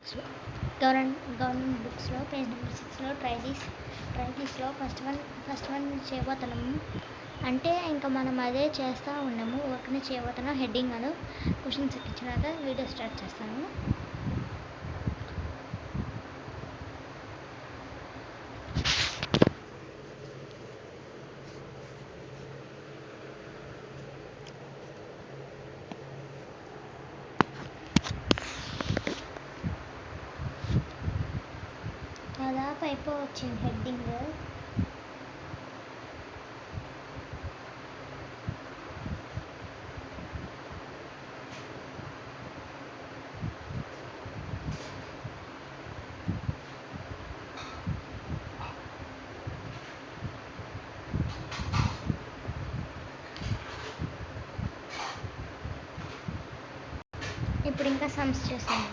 Government బుక్స్లో page number 6లో ట్రైలీస్లో first one చేయబోతున్నాము. అంటే ఇంకా మనం అదే చేస్తూ ఉన్నాము. వర్క్ని చేయబోతున్నాం. హెడ్డింగ్ అను క్వశ్చన్స్ ఇచ్చినాక వీడియో స్టార్ట్ చేస్తాను. దాదాపు అయిపోవచ్చింది హెడ్డింగ్. ఇప్పుడు ఇంకా సమ్స్ చేస్తాను.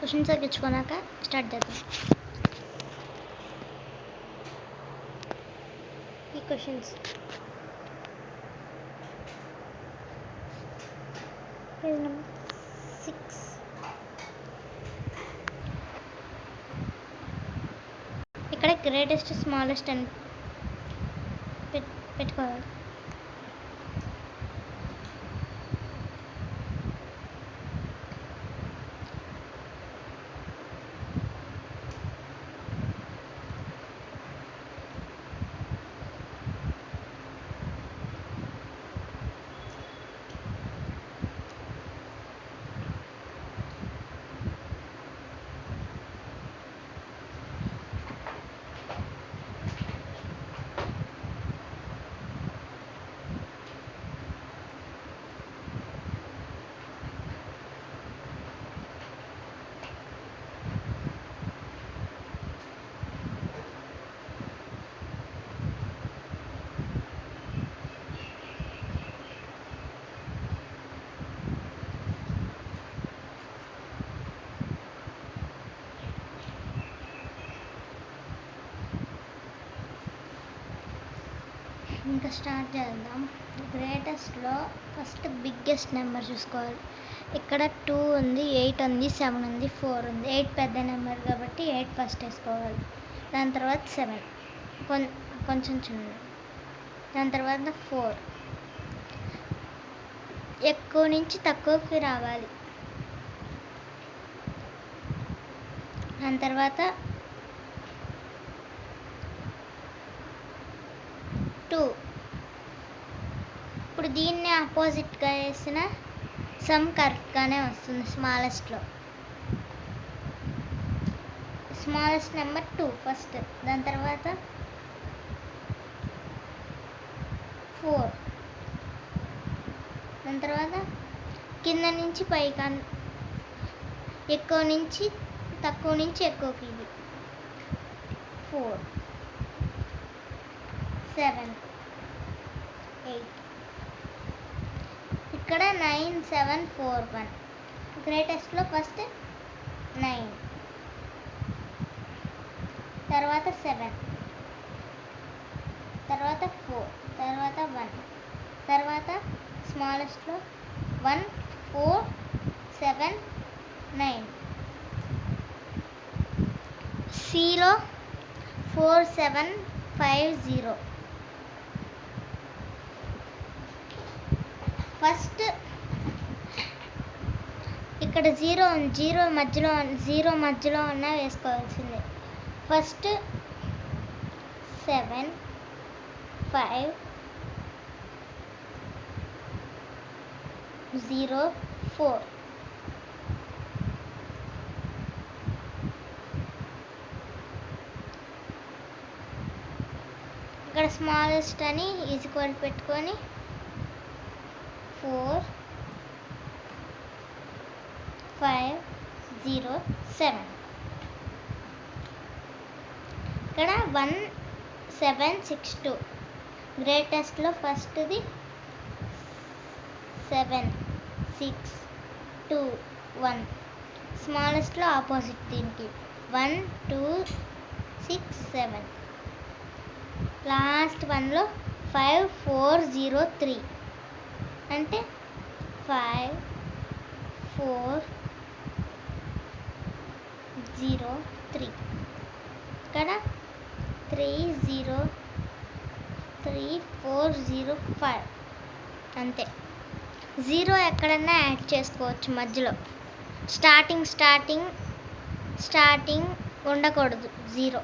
క్వశ్చన్స్ ఎక్కించుకున్నాక స్టార్ట్ చేద్దాం. ఈ క్వశ్చన్స్ పేజ్ నెంబర్ 6. ఇక్కడ గ్రేటెస్ట్ స్మాలెస్ట్ అని పెట్టుకోవాలి. ఇంకా స్టార్ట్ చేద్దాం. గ్రేటెస్ట్లో ఫస్ట్ బిగ్గెస్ట్ నెంబర్ చూసుకోవాలి. ఇక్కడ 2 ఉంది, 8 ఉంది, 7 ఉంది, 4 ఉంది. 8 పెద్ద నెంబర్ కాబట్టి 8 ఫస్ట్ వేసుకోవాలి. దాని తర్వాత 7 కొంచెం చిన్నది. దాని తర్వాత 4 ఎక్కువ నుంచి తక్కువకి రావాలి. దాని తర్వాత 2. ఇప్పుడు దీన్ని ఆపోజిట్గా వేసిన సమ్ కరెక్ట్గానే వస్తుంది. Smallest number 2 first. దాని తర్వాత 4. దాని తర్వాత కింద నుంచి పైకి ఎక్కువ నుంచి తక్కువ నుంచి ఎక్కువకి ఇది 4, 7, 8. ఇక్కడ 9, 7, 4, 1. గ్రేటెస్ట్లో ఫస్ట్ 9, తర్వాత 7, తర్వాత 4, తర్వాత 1, తర్వాత స్మాలెస్ట్లో 1, 4, 7, 9. సిలో 4, 7, 5, 0. ఫస్ట్ ఇక్కడ 0 మధ్యలో ఉన్న వేసుకోవాల్సిందే. ఫస్ట్ 7, 5, 0, 4. ఇక్కడ స్మాలెస్ట్ అని ఈక్వల్ పెట్టుకొని 4, 5, 0, 7. ఇక్కడ 1, 7, 6, 2. గ్రేటెస్ట్లో ఫస్ట్ది 7, 6, 2, 1. స్మాలెస్ట్లో ఆపోజిట్ దీనికి 1 2 6 7. లాస్ట్ వన్లో 5 4 0 3 అంటే 5 4 0 3. ఇక్కడ 3 0 3 4 0 5 అంతే. 0 ఎక్కడన్నా యాడ్ చేసుకోవచ్చు మధ్యలో. స్టార్టింగ్ ఉండకూడదు 0.